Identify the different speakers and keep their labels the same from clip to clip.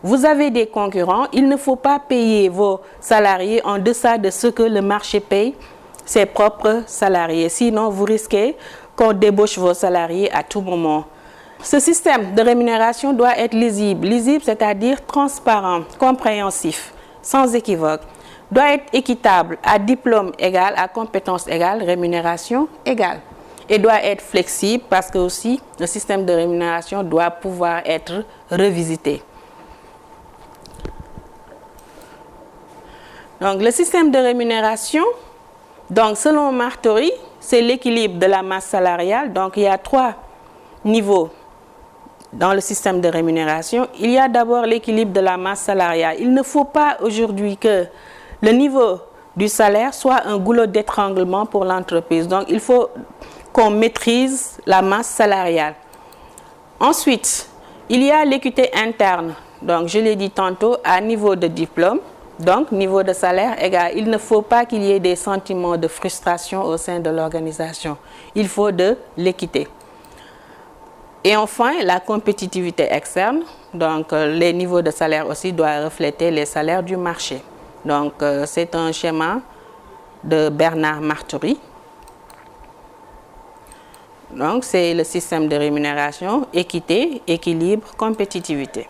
Speaker 1: vous avez des concurrents, il ne faut pas payer vos salariés en deçà de ce que le marché paye ses propres salariés. Sinon, vous risquez qu'on débauche vos salariés à tout moment. Ce système de rémunération doit être lisible. Lisible, c'est-à-dire transparent, compréhensif, sans équivoque. Doit être équitable, à diplôme égal, à compétence égale, rémunération égale. Et doit être flexible parce que aussi le système de rémunération doit pouvoir être revisité. Donc le système de rémunération, donc selon Martori, c'est l'équilibre de la masse salariale. Donc il y a 3 niveaux dans le système de rémunération. Il y a d'abord l'équilibre de la masse salariale. Il ne faut pas aujourd'hui que le niveau du salaire soit un goulot d'étranglement pour l'entreprise. Donc il faut qu'on maîtrise la masse salariale. Ensuite, il y a l'équité interne. Donc je l'ai dit tantôt, à niveau de diplôme. Donc, niveau de salaire égal, il ne faut pas qu'il y ait des sentiments de frustration au sein de l'organisation. Il faut de l'équité. Et enfin, la compétitivité externe. Donc, les niveaux de salaire aussi doivent refléter les salaires du marché. Donc, c'est un schéma de Bernard Martori. Donc, c'est le système de rémunération, équité, équilibre, compétitivité.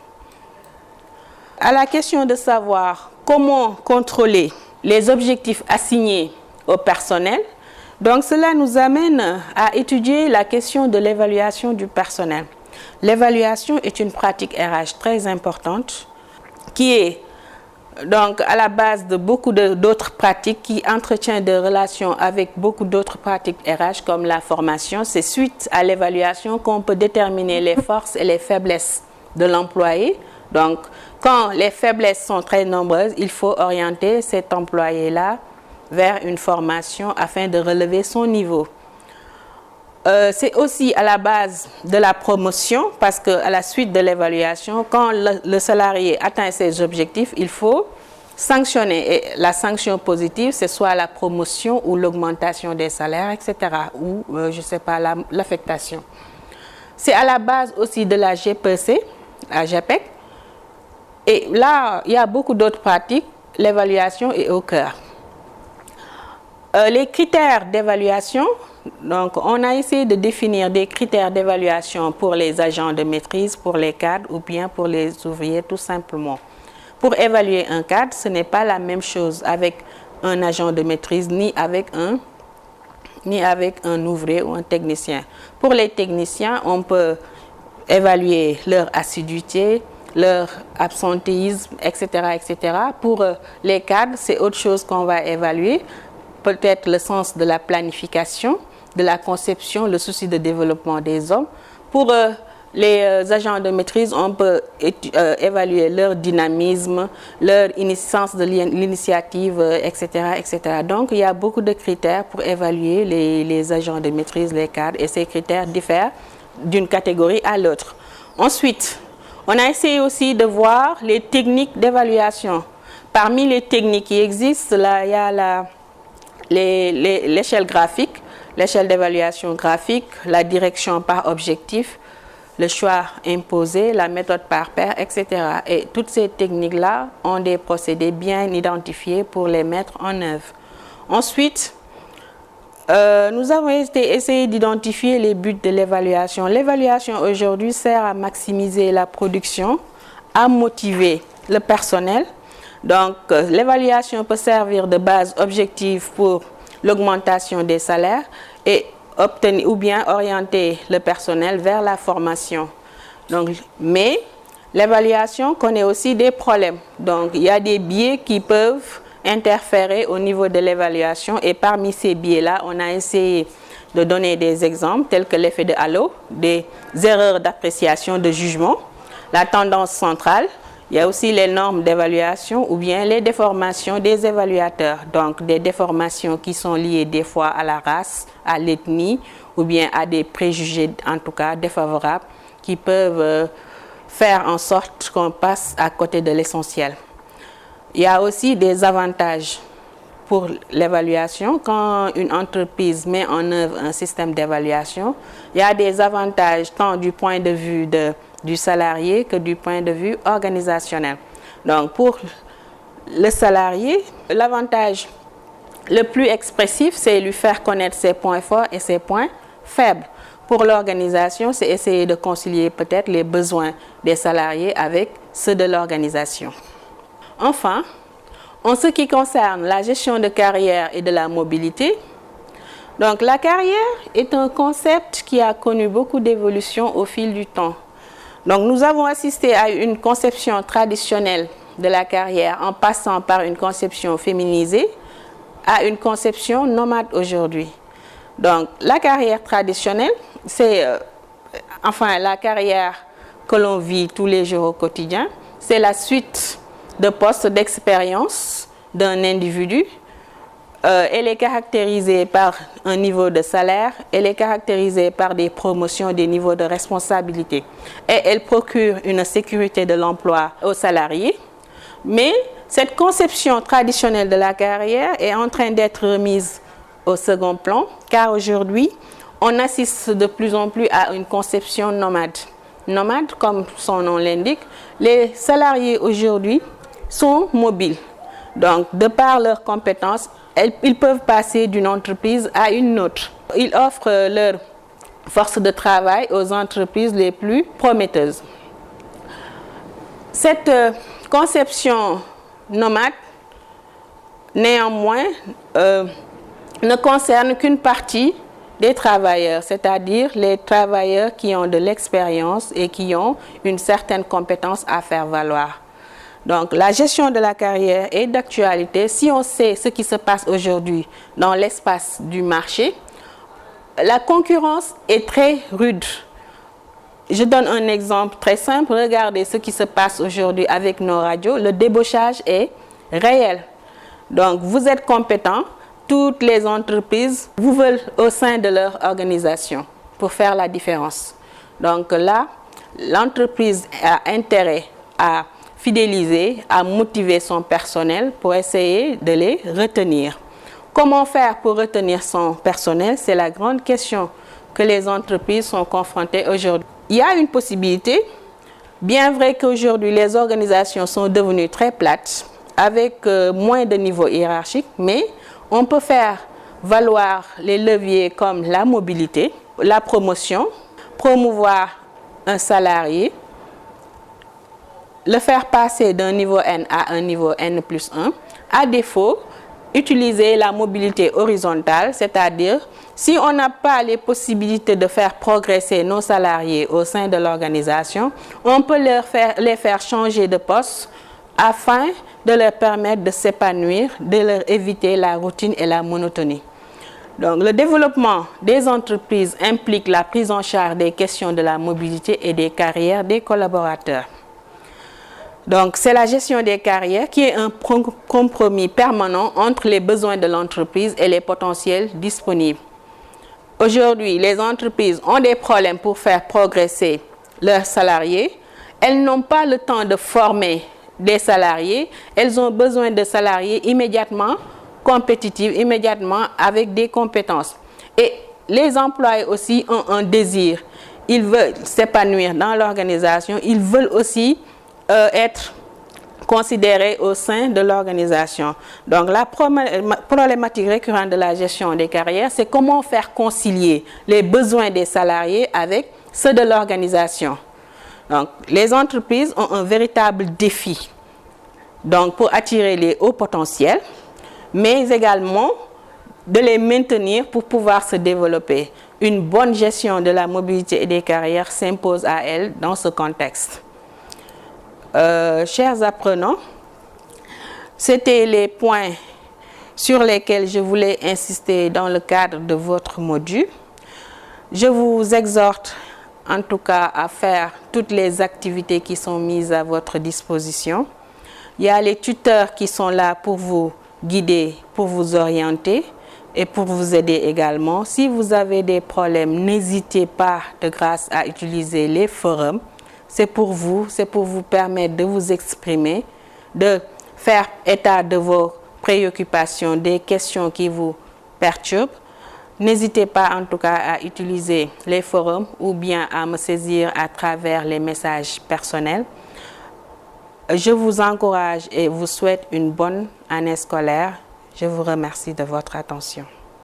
Speaker 1: À la question de savoir comment contrôler les objectifs assignés au personnel, donc cela nous amène à étudier la question de l'évaluation du personnel. L'évaluation est une pratique RH très importante qui est donc à la base de beaucoup d'autres pratiques, qui entretient des relations avec beaucoup d'autres pratiques RH comme la formation. C'est suite à l'évaluation qu'on peut déterminer les forces et les faiblesses de l'employé. Donc, quand les faiblesses sont très nombreuses, il faut orienter cet employé-là vers une formation afin de relever son niveau. C'est aussi à la base de la promotion, parce qu'à la suite de l'évaluation, quand le salarié atteint ses objectifs, il faut sanctionner. Et la sanction positive, c'est soit la promotion ou l'augmentation des salaires, etc. Ou, je ne sais pas, l'affectation. C'est à la base aussi de la GPC, la GPEC. Et là, il y a beaucoup d'autres pratiques. L'évaluation est au cœur. Les critères d'évaluation, donc on a essayé de définir des critères d'évaluation pour les agents de maîtrise, pour les cadres ou bien pour les ouvriers tout simplement. Pour évaluer un cadre, ce n'est pas la même chose avec un agent de maîtrise ni avec un ouvrier ou un technicien. Pour les techniciens, on peut évaluer leur assiduité, leur absentéisme, etc., etc. Pour les cadres, c'est autre chose qu'on va évaluer. Peut-être le sens de la planification, de la conception, le souci de développement des hommes. Pour les agents de maîtrise, on peut évaluer leur dynamisme, leur sens de l'initiative, etc., etc. Donc, il y a beaucoup de critères pour évaluer les agents de maîtrise, les cadres, et ces critères diffèrent d'une catégorie à l'autre. Ensuite, on a essayé aussi de voir les techniques d'évaluation. Parmi les techniques qui existent, là, il y a l'échelle graphique, l'échelle d'évaluation graphique, la direction par objectif, le choix imposé, la méthode par pair, etc. Et toutes ces techniques-là ont des procédés bien identifiés pour les mettre en œuvre. Ensuite, nous avons essayé d'identifier les buts de l'évaluation. L'évaluation aujourd'hui sert à maximiser la production, à motiver le personnel. Donc, l'évaluation peut servir de base objective pour l'augmentation des salaires et obtenir ou bien orienter le personnel vers la formation. Donc, mais l'évaluation connaît aussi des problèmes. Donc, il y a des biais qui peuvent interférer au niveau de l'évaluation, et parmi ces biais-là, on a essayé de donner des exemples tels que l'effet de halo, des erreurs d'appréciation, de jugement, la tendance centrale. Il y a aussi les normes d'évaluation ou bien les déformations des évaluateurs. Donc, des déformations qui sont liées des fois à la race, à l'ethnie ou bien à des préjugés, en tout cas défavorables, qui peuvent faire en sorte qu'on passe à côté de l'essentiel. Il y a aussi des avantages pour l'évaluation. Quand une entreprise met en œuvre un système d'évaluation, il y a des avantages tant du point de vue de du salarié que du point de vue organisationnel. Donc, pour le salarié, l'avantage le plus expressif, c'est lui faire connaître ses points forts et ses points faibles. Pour l'organisation, c'est essayer de concilier peut-être les besoins des salariés avec ceux de l'organisation. Enfin, en ce qui concerne la gestion de carrière et de la mobilité, donc la carrière est un concept qui a connu beaucoup d'évolution au fil du temps. Donc nous avons assisté à une conception traditionnelle de la carrière en passant par une conception féminisée à une conception nomade aujourd'hui. Donc la carrière traditionnelle, c'est la carrière que l'on vit tous les jours au quotidien, c'est la suite de postes d'expérience d'un individu. Elle est caractérisée par un niveau de salaire, elle est caractérisée par des promotions, des niveaux de responsabilité. Et elle procure une sécurité de l'emploi aux salariés. Mais cette conception traditionnelle de la carrière est en train d'être remise au second plan, car aujourd'hui, on assiste de plus en plus à une conception nomade. Nomade, comme son nom l'indique, les salariés aujourd'hui sont mobiles. Donc, de par leurs compétences, ils peuvent passer d'une entreprise à une autre. Ils offrent leur force de travail aux entreprises les plus prometteuses. Cette conception nomade, néanmoins, ne concerne qu'une partie des travailleurs, c'est-à-dire les travailleurs qui ont de l'expérience et qui ont une certaine compétence à faire valoir. Donc, la gestion de la carrière est d'actualité. Si on sait ce qui se passe aujourd'hui dans l'espace du marché, la concurrence est très rude. Je donne un exemple très simple. Regardez ce qui se passe aujourd'hui avec nos radios. Le débauchage est réel. Donc, vous êtes compétent. Toutes les entreprises vous veulent au sein de leur organisation pour faire la différence. Donc là, l'entreprise a intérêt à fidéliser, à motiver son personnel pour essayer de les retenir. Comment faire pour retenir son personnel? C'est la grande question que les entreprises sont confrontées aujourd'hui. Il y a une possibilité, bien vrai qu'aujourd'hui les organisations sont devenues très plates, avec moins de niveau hiérarchique, mais on peut faire valoir les leviers comme la mobilité, la promotion, promouvoir un salarié, le faire passer d'un niveau N à un niveau N+1. À défaut, utiliser la mobilité horizontale, c'est-à-dire si on n'a pas les possibilités de faire progresser nos salariés au sein de l'organisation, on peut les faire changer de poste afin de leur permettre de s'épanouir, de leur éviter la routine et la monotonie. Donc, le développement des entreprises implique la prise en charge des questions de la mobilité et des carrières des collaborateurs. Donc, c'est la gestion des carrières qui est un compromis permanent entre les besoins de l'entreprise et les potentiels disponibles. Aujourd'hui, les entreprises ont des problèmes pour faire progresser leurs salariés. Elles n'ont pas le temps de former des salariés. Elles ont besoin de salariés immédiatement compétitifs, immédiatement avec des compétences. Et les employés aussi ont un désir. Ils veulent s'épanouir dans l'organisation. Ils veulent aussi être considérés au sein de l'organisation. Donc la problématique récurrente de la gestion des carrières, c'est comment faire concilier les besoins des salariés avec ceux de l'organisation. Donc les entreprises ont un véritable défi donc, pour attirer les hauts potentiels, mais également de les maintenir pour pouvoir se développer. Une bonne gestion de la mobilité et des carrières s'impose à elles dans ce contexte. Chers apprenants, c'était les points sur lesquels je voulais insister dans le cadre de votre module. Je vous exhorte en tout cas à faire toutes les activités qui sont mises à votre disposition. Il y a les tuteurs qui sont là pour vous guider, pour vous orienter et pour vous aider également. Si vous avez des problèmes, n'hésitez pas de grâce à utiliser les forums. C'est pour vous permettre de vous exprimer, de faire état de vos préoccupations, des questions qui vous perturbent. N'hésitez pas en tout cas à utiliser les forums ou bien à me saisir à travers les messages personnels. Je vous encourage et vous souhaite une bonne année scolaire. Je vous remercie de votre attention.